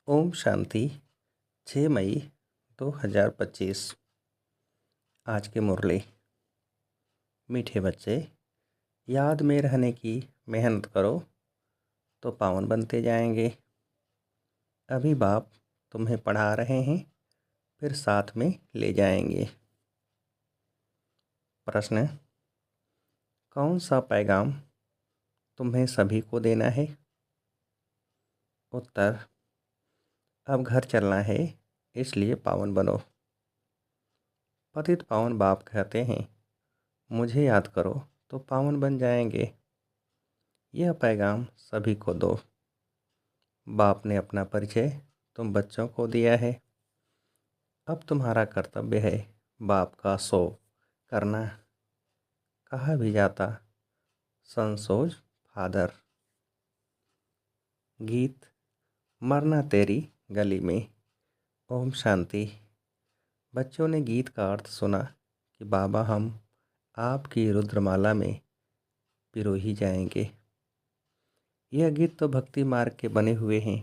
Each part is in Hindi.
ओम शांति। 6 मई 2025। आज की मुरली। मीठे बच्चे, याद में रहने की मेहनत करो तो पावन बनते जाएंगे। अभी बाप तुम्हें पढ़ा रहे हैं, फिर साथ में ले जाएंगे। प्रश्न: कौन सा पैगाम तुम्हें सभी को देना है? उत्तर: अब घर चलना है, इसलिए पावन बनो। पतित पावन बाप कहते हैं, मुझे याद करो तो पावन बन जाएंगे। यह पैगाम सभी को दो। बाप ने अपना परिचय तुम बच्चों को दिया है। अब तुम्हारा कर्तव्य है बाप का सो करना। कहा भी जाता, संसोज फादर। गीत मरना तेरी गली में। ओम शांति। बच्चों ने गीत का अर्थ सुना कि बाबा हम आपकी रुद्रमाला में पिरो ही जाएंगे। यह गीत तो भक्ति मार्ग के बने हुए हैं।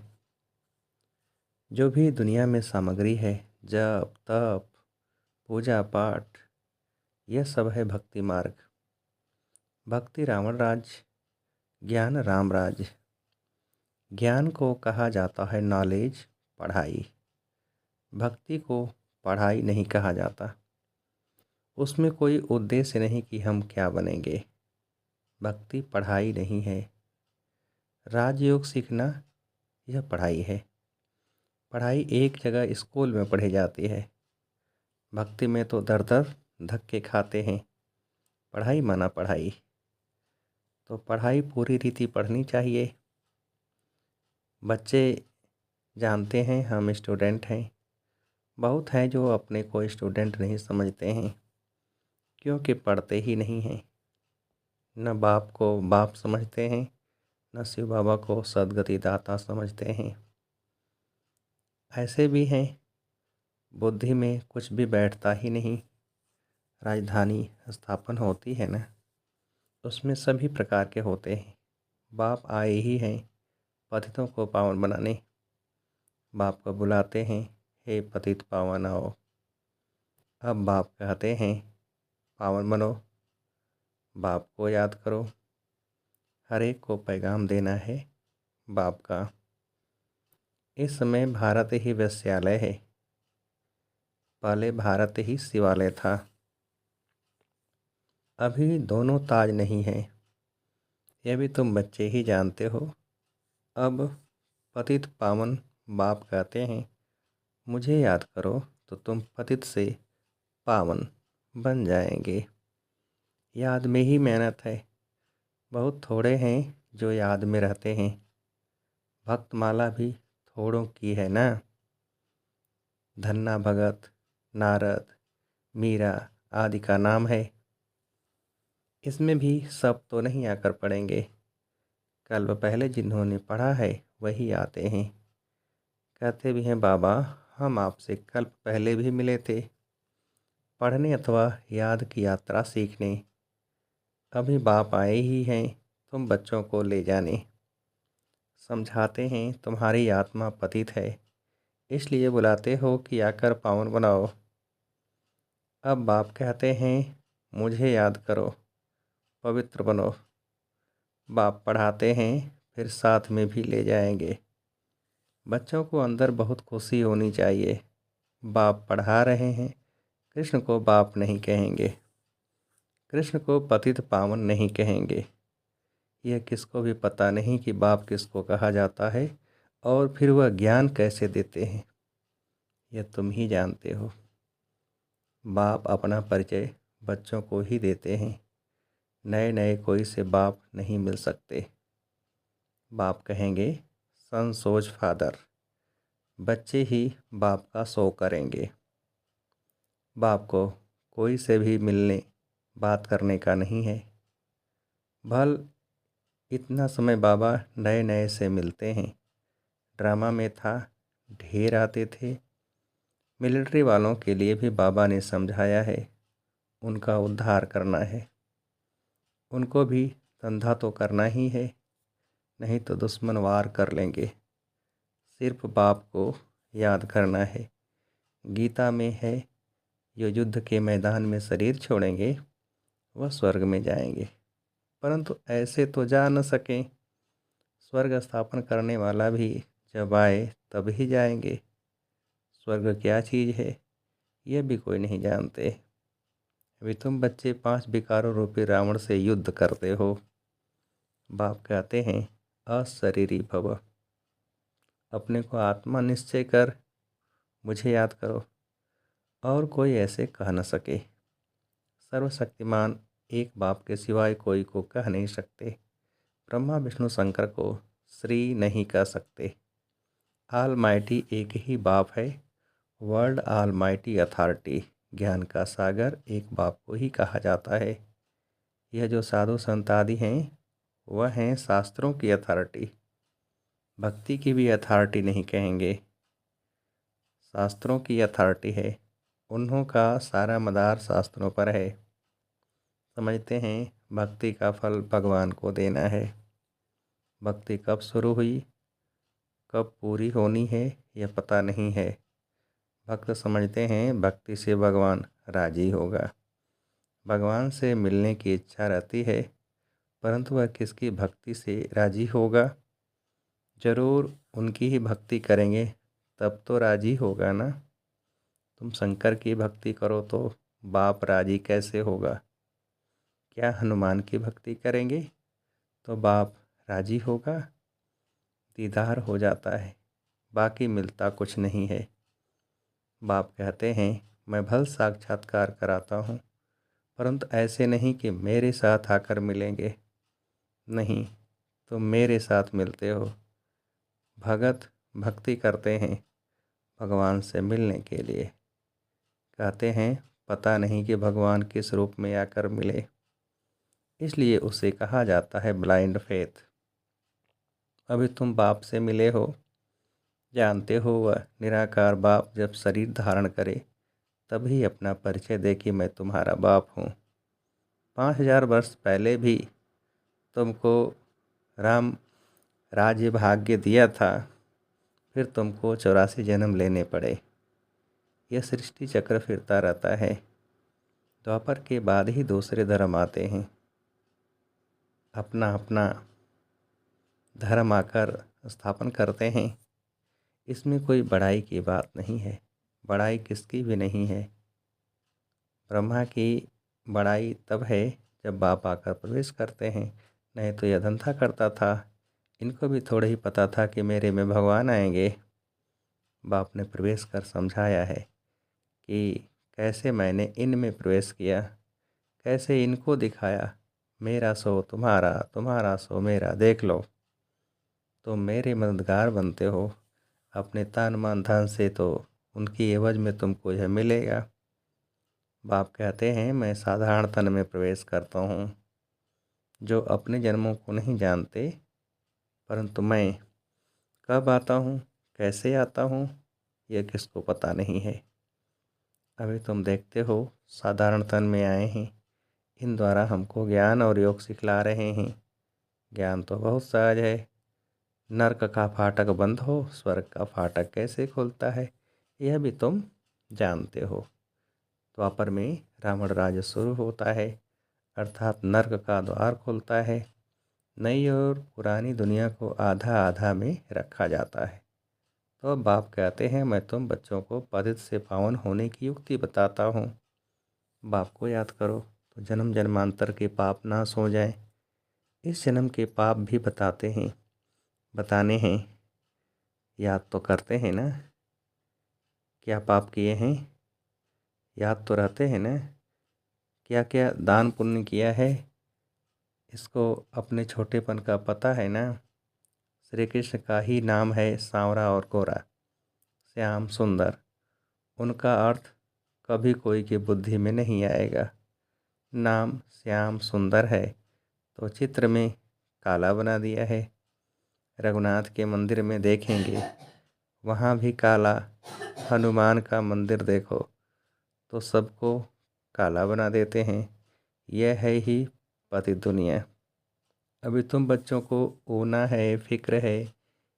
जो भी दुनिया में सामग्री है, जप तप पूजा पाठ, यह सब है भक्ति मार्ग। भक्ति रावण राज, ज्ञान राम राज। ज्ञान को कहा जाता है नॉलेज, पढ़ाई। भक्ति को पढ़ाई नहीं कहा जाता। उसमें कोई उद्देश्य नहीं कि हम क्या बनेंगे। भक्ति पढ़ाई नहीं है। राजयोग सीखना यह पढ़ाई है। पढ़ाई एक जगह स्कूल में पढ़ी जाती है। भक्ति में तो दर दर धक्के खाते हैं। पढ़ाई माना पढ़ाई, तो पढ़ाई पूरी रीति पढ़नी चाहिए। बच्चे जानते हैं हम स्टूडेंट हैं। बहुत हैं जो अपने को स्टूडेंट नहीं समझते हैं, क्योंकि पढ़ते ही नहीं हैं। न बाप को बाप समझते हैं, न शिव बाबा को सदगति दाता समझते हैं। ऐसे भी हैं बुद्धि में कुछ भी बैठता ही नहीं। राजधानी स्थापन होती है ना, उसमें सभी प्रकार के होते हैं। बाप आए ही हैं पतितों को पावन बनाने। बाप को बुलाते हैं, हे पतित पावन आओ। अब बाप कहते हैं, पावन बनो। बाप को याद करो। हर एक को पैगाम देना है बाप का। इस समय भारत ही वेश्यालय है। पहले भारत ही शिवालय था। अभी दोनों ताज नहीं है। यह भी तुम बच्चे ही जानते हो। अब पतित पावन बाप कहते हैं, मुझे याद करो तो तुम पतित से पावन बन जाएंगे। याद में ही मेहनत है। बहुत थोड़े हैं जो याद में रहते हैं। भक्तमाला भी थोड़ों की है ना। धन्ना भगत, नारद, मीरा आदि का नाम है। इसमें भी सब तो नहीं आकर पढ़ेंगे। कल्प पहले जिन्होंने पढ़ा है वही आते हैं। कहते भी हैं, बाबा हम आपसे कल्प पहले भी मिले थे, पढ़ने अथवा याद की यात्रा सीखने। अभी बाप आए ही हैं तुम बच्चों को ले जाने। समझाते हैं तुम्हारी आत्मा पतित है, इसलिए बुलाते हो कि आकर पावन बनाओ। अब बाप कहते हैं, मुझे याद करो, पवित्र बनो। बाप पढ़ाते हैं, फिर साथ में भी ले जाएंगे। बच्चों को अंदर बहुत खुशी होनी चाहिए। बाप पढ़ा रहे हैं। कृष्ण को बाप नहीं कहेंगे, कृष्ण को पतित पावन नहीं कहेंगे। यह किसको भी पता नहीं कि बाप किसको कहा जाता है और फिर वह ज्ञान कैसे देते हैं। यह तुम ही जानते हो। बाप अपना परिचय बच्चों को ही देते हैं। नए नए कोई से बाप नहीं मिल सकते। बाप कहेंगे, संसोज फादर। बच्चे ही बाप का सो करेंगे। बाप को कोई से भी मिलने बात करने का नहीं है। भल इतना समय बाबा नए नए से मिलते हैं। ड्रामा में था, ढेर आते थे। मिलिट्री वालों के लिए भी बाबा ने समझाया है, उनका उद्धार करना है। उनको भी धंधा तो करना ही है, नहीं तो दुश्मन वार कर लेंगे। सिर्फ बाप को याद करना है। गीता में है, जो युद्ध के मैदान में शरीर छोड़ेंगे वह स्वर्ग में जाएंगे, परंतु ऐसे तो जा न सकें। स्वर्ग स्थापन करने वाला भी जब आए तब ही जाएंगे। स्वर्ग क्या चीज़ है यह भी कोई नहीं जानते। अभी तुम बच्चे 5 विकारों रूपी रावण से युद्ध करते हो। बाप कहते हैं, अशरीरी भव, अपने को आत्मा निश्चय कर मुझे याद करो, और कोई ऐसे कह न सके। सर्वशक्तिमान एक बाप के सिवाय कोई को कह नहीं सकते। ब्रह्मा विष्णु शंकर को श्री नहीं कह सकते। ऑल माइटी एक ही बाप है। वर्ल्ड ऑल माइटी अथॉरिटी, ज्ञान का सागर एक बाप को ही कहा जाता है। यह जो साधु संत आदि हैं वह हैं शास्त्रों की अथॉरिटी। भक्ति की भी अथॉरिटी नहीं कहेंगे, शास्त्रों की अथॉरिटी है। उन्हों का सारा मदार शास्त्रों पर है। समझते हैं भक्ति का फल भगवान को देना है। भक्ति कब शुरू हुई, कब पूरी होनी है यह पता नहीं है। भक्त समझते हैं भक्ति से भगवान राजी होगा। भगवान से मिलने की इच्छा रहती है, परंतु वह किसकी भक्ति से राजी होगा? जरूर उनकी ही भक्ति करेंगे तब तो राजी होगा ना। तुम शंकर की भक्ति करो तो बाप राजी कैसे होगा? क्या हनुमान की भक्ति करेंगे तो बाप राजी होगा? दीदार हो जाता है, बाकी मिलता कुछ नहीं है। बाप कहते हैं, मैं भल साक्षात्कार कराता हूँ, परंतु ऐसे नहीं कि मेरे साथ आकर मिलेंगे। नहीं, तुम मेरे साथ मिलते हो। भगत भक्ति करते हैं भगवान से मिलने के लिए। कहते हैं पता नहीं कि भगवान किस रूप में आकर मिले, इसलिए उसे कहा जाता है ब्लाइंड फेथ। अभी तुम बाप से मिले हो, जानते हो वह निराकार बाप जब शरीर धारण करे तभी अपना परिचय दे कि मैं तुम्हारा बाप हूँ। 5000 वर्ष पहले भी तुमको राम राज्य भाग्य दिया था, फिर तुमको 84 जन्म लेने पड़े। यह सृष्टि चक्र फिरता रहता है। द्वापर के बाद ही दूसरे धर्म आते हैं। अपना अपना धर्म आकर स्थापन करते हैं। इसमें कोई बड़ाई की बात नहीं है, बड़ाई किसकी भी नहीं है। ब्रह्मा की बड़ाई तब है जब बाप आकर प्रवेश करते हैं, नहीं तो यह धंधा करता था। इनको भी थोड़ा ही पता था कि मेरे में भगवान आएंगे। बाप ने प्रवेश कर समझाया है कि कैसे मैंने इनमें प्रवेश किया, कैसे इनको दिखाया, मेरा सो तुम्हारा, तुम्हारा सो मेरा, देख लो। तुम मेरे मददगार बनते हो, अपने तन मन धन से, तो उनकी एवज में तुमको यह मिलेगा। बाप कहते हैं, मैं साधारण तन में प्रवेश करता हूँ। जो अपने जन्मों को नहीं जानते, परंतु मैं कब आता हूँ, कैसे आता हूँ, यह किसको पता नहीं है। अभी तुम देखते हो साधारण तन में आए हैं, इन द्वारा हमको ज्ञान और योग सिखला रहे हैं। ज्ञान तो बहुत सहज है। नरक का फाटक बंद हो, स्वर्ग का फाटक कैसे खुलता है यह भी तुम जानते हो। द्वापर में रावण राज्य शुरू होता है, अर्थात नर्क का द्वार खुलता है। नई और पुरानी दुनिया को आधा आधा में रखा जाता है। तो अब बाप कहते हैं, मैं तुम बच्चों को पतित से पावन होने की युक्ति बताता हूँ। बाप को याद करो तो जन्म जन्मांतर के पाप नाश हो जाए। इस जन्म के पाप भी बताते हैं, बताने हैं। याद तो करते हैं ना, क्या पाप किए हैं, याद तो रहते हैं ना। क्या क्या दान पुण्य किया है, इसको अपने छोटेपन का पता है ना। श्री कृष्ण का ही नाम है सांवरा और गोरा, श्याम सुंदर। उनका अर्थ कभी कोई की बुद्धि में नहीं आएगा। नाम श्याम सुंदर है तो चित्र में काला बना दिया है। रघुनाथ के मंदिर में देखेंगे वहाँ भी काला। हनुमान का मंदिर देखो तो सबको काला बना देते हैं। यह है ही पति दुनिया। अभी तुम बच्चों को ऊना है, फिक्र है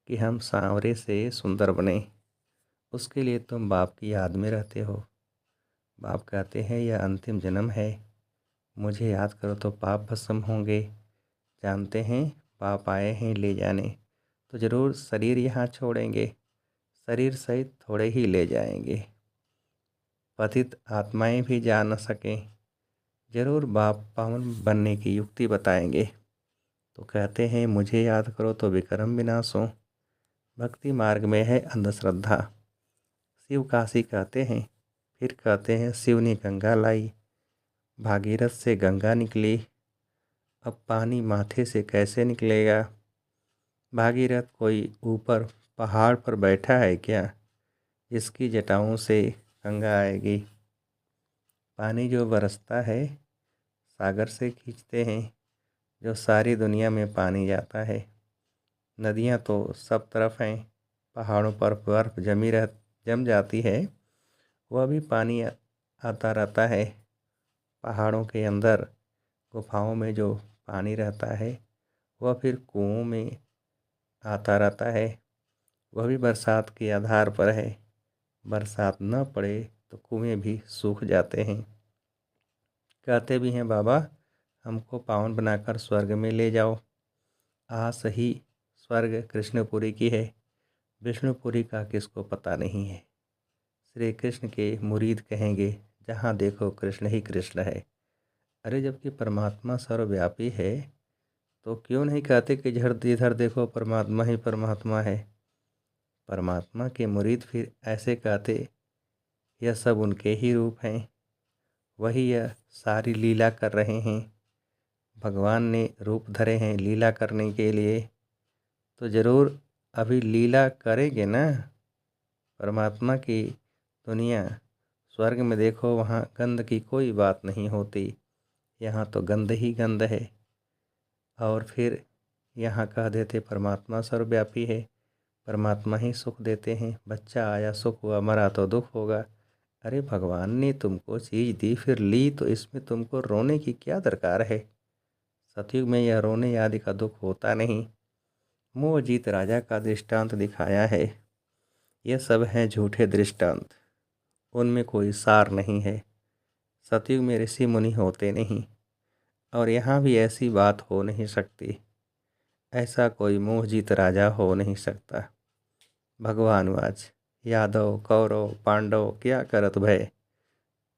कि हम सांवरे से सुंदर बने। उसके लिए तुम बाप की याद में रहते हो। बाप कहते हैं यह अंतिम जन्म है, मुझे याद करो तो पाप भस्म होंगे। जानते हैं बाप आए हैं ले जाने, तो ज़रूर शरीर यहाँ छोड़ेंगे, शरीर सहित थोड़े ही ले जाएंगे। पतित आत्माएं भी जा न सकें, ज़रूर बाप पावन बनने की युक्ति बताएंगे। तो कहते हैं मुझे याद करो तो विक्रम विनाश हो। भक्ति मार्ग में है अंधश्रद्धा। शिव काशी कहते हैं, फिर कहते हैं शिव ने गंगा लाई, भागीरथ से गंगा निकली, अब पानी माथे से कैसे निकलेगा। भागीरथ कोई ऊपर पहाड़ पर बैठा है क्या, जिसकी जटाओं से गंगा आएगी। पानी जो बरसता है सागर से खींचते हैं, जो सारी दुनिया में पानी जाता है। नदियाँ तो सब तरफ हैं, पहाड़ों पर बर्फ़ जम जाती है, वह भी पानी आता रहता है। पहाड़ों के अंदर गुफाओं में जो पानी रहता है वह फिर कुओं में आता रहता है, वह भी बरसात के आधार पर है। बरसात न पड़े तो कुएं भी सूख जाते हैं। कहते भी हैं बाबा हमको पावन बनाकर स्वर्ग में ले जाओ। आस ही स्वर्ग कृष्णपुरी की है, विष्णुपुरी का किसको पता नहीं है। श्री कृष्ण के मुरीद कहेंगे जहाँ देखो कृष्ण ही कृष्ण है। अरे जबकि परमात्मा सर्वव्यापी है तो क्यों नहीं कहते कि जिधर देखो परमात्मा ही परमात्मा है। परमात्मा के मुरीद फिर ऐसे कहते यह सब उनके ही रूप हैं, वही यह सारी लीला कर रहे हैं। भगवान ने रूप धरे हैं लीला करने के लिए, तो ज़रूर अभी लीला करेंगे ना। परमात्मा की दुनिया स्वर्ग में देखो, वहाँ गंध की कोई बात नहीं होती, यहाँ तो गंध ही गंध है। और फिर यहाँ कह देते परमात्मा सर्वव्यापी है, परमात्मा ही सुख देते हैं। बच्चा आया सुख हुआ, मरा तो दुख होगा। अरे भगवान ने तुमको चीज़ दी फिर ली, तो इसमें तुमको रोने की क्या दरकार है। सतयुग में यह रोने आदि का दुख होता नहीं। मोह जीत राजा का दृष्टांत दिखाया है, ये सब हैं झूठे दृष्टांत, उनमें कोई सार नहीं है। सतयुग में ऋषि मुनि होते नहीं, और यहाँ भी ऐसी बात हो नहीं सकती। ऐसा कोई मोह जीत राजा हो नहीं सकता। भगवानवाच यादव कौरव पांडव क्या करत भय,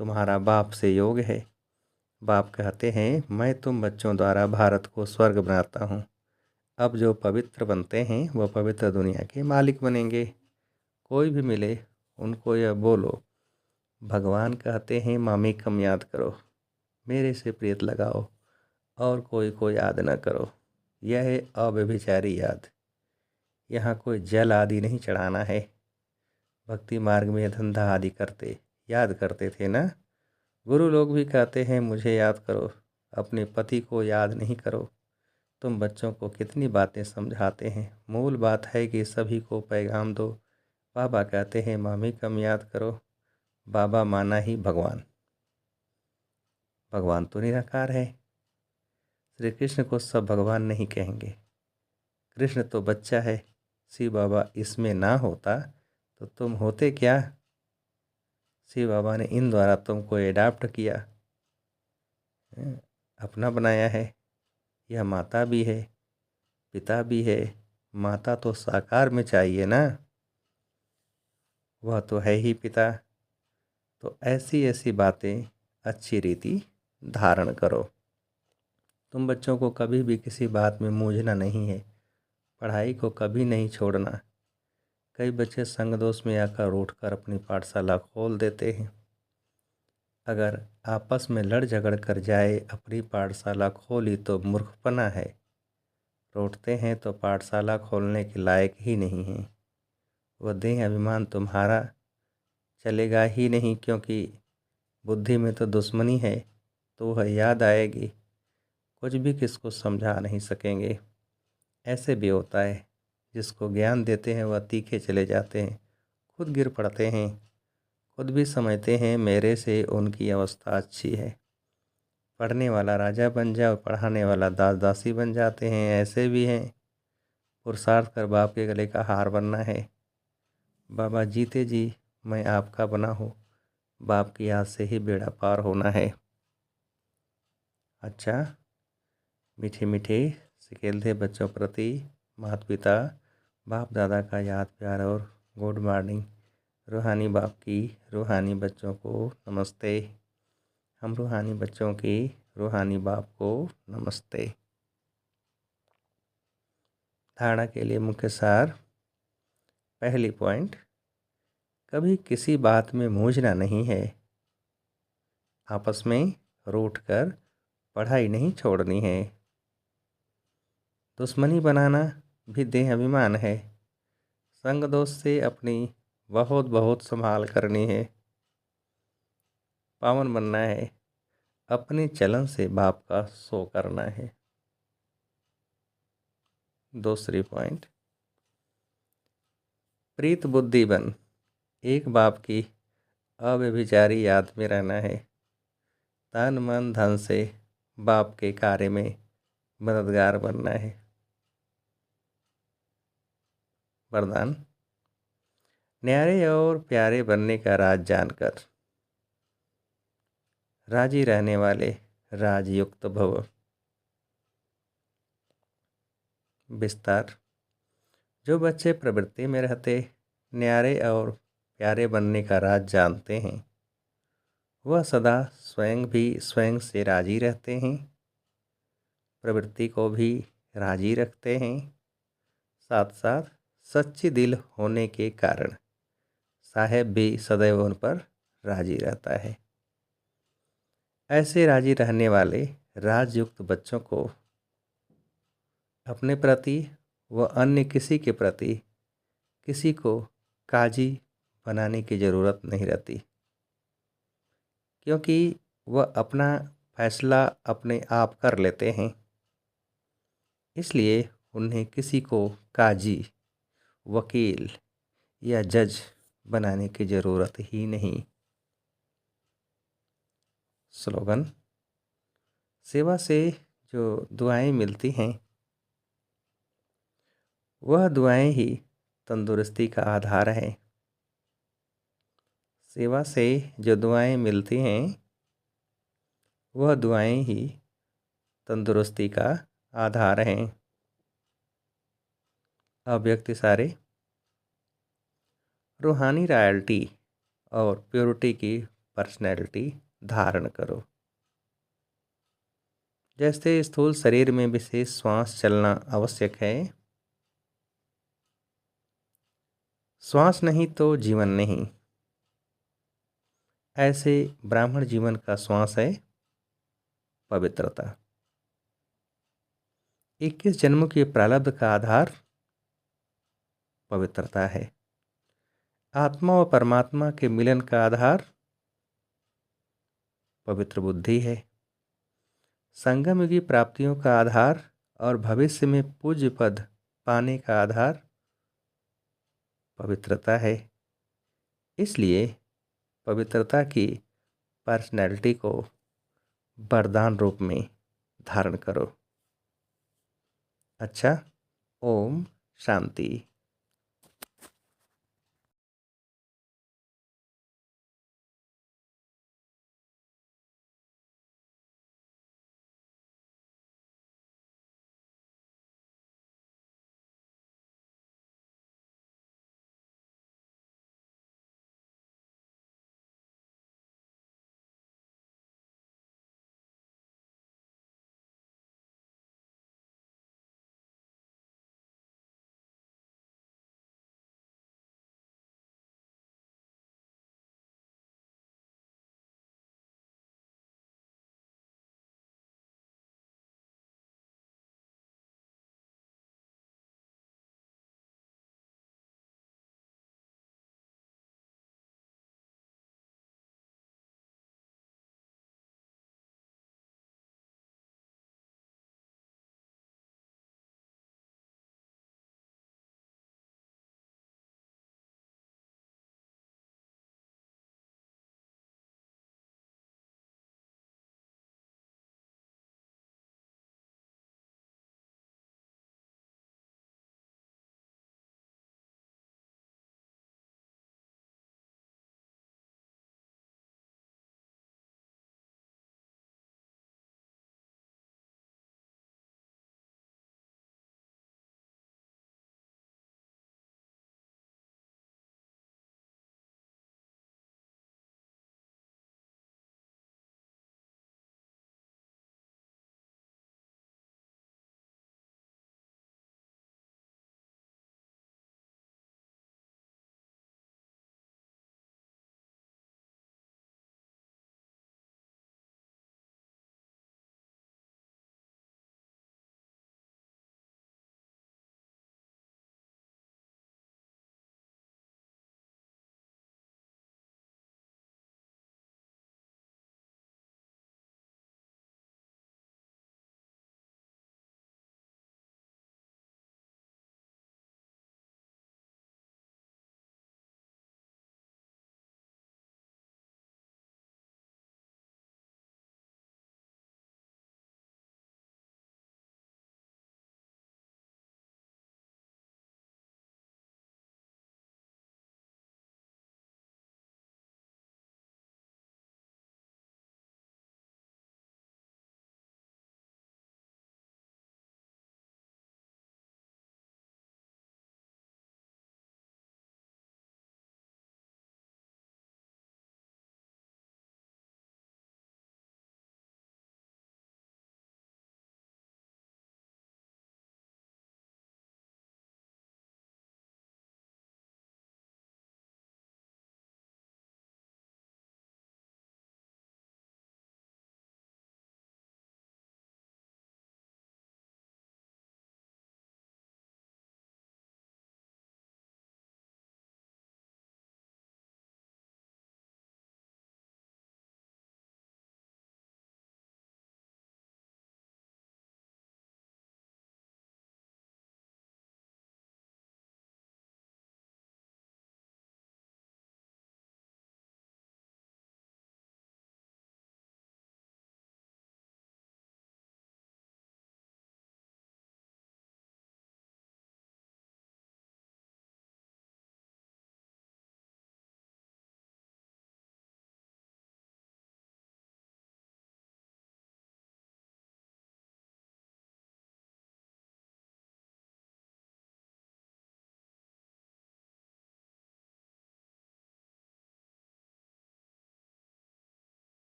तुम्हारा बाप से योग है। बाप कहते हैं मैं तुम बच्चों द्वारा भारत को स्वर्ग बनाता हूँ। अब जो पवित्र बनते हैं वह पवित्र दुनिया के मालिक बनेंगे। कोई भी मिले उनको यह बोलो, भगवान कहते हैं मामेकम याद करो, मेरे से प्रीत लगाओ और कोई को याद न करो। यह है अव्यभिचारी याद। यहाँ कोई जल आदि नहीं चढ़ाना है। भक्ति मार्ग में धंधा आदि करते याद करते थे ना। गुरु लोग भी कहते हैं मुझे याद करो, अपने पति को याद नहीं करो। तुम बच्चों को कितनी बातें समझाते हैं, मूल बात है कि सभी को पैगाम दो। बाबा कहते हैं मामी कम याद करो, बाबा माना ही भगवान। भगवान तो निराकार है। श्री कृष्ण को सब भगवान नहीं कहेंगे, कृष्ण तो बच्चा है। शिव बाबा इसमें ना होता तो तुम होते क्या। शिव बाबा ने इन द्वारा तुमको एडाप्ट किया, अपना बनाया है। यह माता भी है पिता भी है। माता तो साकार में चाहिए ना, वह तो है ही पिता। तो ऐसी ऐसी बातें अच्छी रीति धारण करो। तुम बच्चों को कभी भी किसी बात में मूझना नहीं है, पढ़ाई को कभी नहीं छोड़ना। कई बच्चे संग दोष में आकर उठकर अपनी पाठशाला खोल देते हैं। अगर आपस में लड़ झगड़ कर जाए अपनी पाठशाला खोली तो मूर्खपना है। रोटते हैं तो पाठशाला खोलने के लायक ही नहीं हैं। वह देह अभिमान तुम्हारा चलेगा ही नहीं, क्योंकि बुद्धि में तो दुश्मनी है, तो वह याद आएगी। कुछ भी किसको समझा नहीं सकेंगे। ऐसे भी होता है, जिसको ज्ञान देते हैं वह तीखे चले जाते हैं, खुद गिर पड़ते हैं, खुद भी समझते हैं मेरे से उनकी अवस्था अच्छी है। पढ़ने वाला राजा बन जाए और पढ़ाने वाला दास दासी बन जाते हैं, ऐसे भी हैं। पुरुषार्थ कर बाप के गले का हार बनना है। बाबा जीते जी मैं आपका बना हूँ, बाप की याद से ही बेड़ा पार होना है। अच्छा, मीठे मीठे सिकेल थे बच्चों प्रति माता पिता बाप दादा का याद प्यार और गुड मॉर्निंग। रूहानी बाप की रूहानी बच्चों को नमस्ते। हम रूहानी बच्चों की रूहानी बाप को नमस्ते। धारणा के लिए मुख्य सार। पहली पॉइंट, कभी किसी बात में मूंझना नहीं है। आपस में रूठ कर पढ़ाई नहीं छोड़नी है। दुश्मनी बनाना भी देह अभिमान है। संग दोष से अपनी बहुत बहुत संभाल करनी है। पावन बनना है, अपने चलन से बाप का सो करना है। दूसरी पॉइंट, प्रीत बुद्धि बन एक बाप की अव्यभिचारी याद में रहना है। तन मन धन से बाप के कार्य में मददगार बनना है। वरदान, न्यारे और प्यारे बनने का राज जानकर राजी रहने वाले राजयुक्त भव। विस्तार, जो बच्चे प्रवृत्ति में रहते न्यारे और प्यारे बनने का राज जानते हैं, वह सदा स्वयं भी स्वयं से राजी रहते हैं, प्रवृत्ति को भी राजी रखते हैं। साथ साथ सच्ची दिल होने के कारण साहेब भी सदैव उन पर राजी रहता है। ऐसे राजी रहने वाले राजयुक्त बच्चों को अपने प्रति व अन्य किसी के प्रति किसी को काजी बनाने की ज़रूरत नहीं रहती, क्योंकि वह अपना फैसला अपने आप कर लेते हैं। इसलिए उन्हें किसी को काजी, वकील या जज बनाने की ज़रूरत ही नहीं। स्लोगन, सेवा से जो दुआएं मिलती हैं वह दुआएं ही तंदुरुस्ती का आधार हैं। सेवा से जो दुआएं मिलती हैं वह दुआएं ही तंदुरुस्ती का आधार हैं। अव्यक्त इशारे, रूहानी रॉयल्टी और प्योरिटी की पर्सनैलिटी धारण करो। जैसे स्थूल शरीर में विशेष श्वास चलना आवश्यक है, श्वास नहीं तो जीवन नहीं। ऐसे ब्राह्मण जीवन का श्वास है पवित्रता। 21 जन्मों के प्रारब्ध का आधार पवित्रता है। आत्मा व परमात्मा के मिलन का आधार पवित्र बुद्धि है। संगम युगी प्राप्तियों का आधार और भविष्य में पूज्य पद पाने का आधार पवित्रता है। इसलिए पवित्रता की पर्सनैलिटी को वरदान रूप में धारण करो। अच्छा, ओम शांति।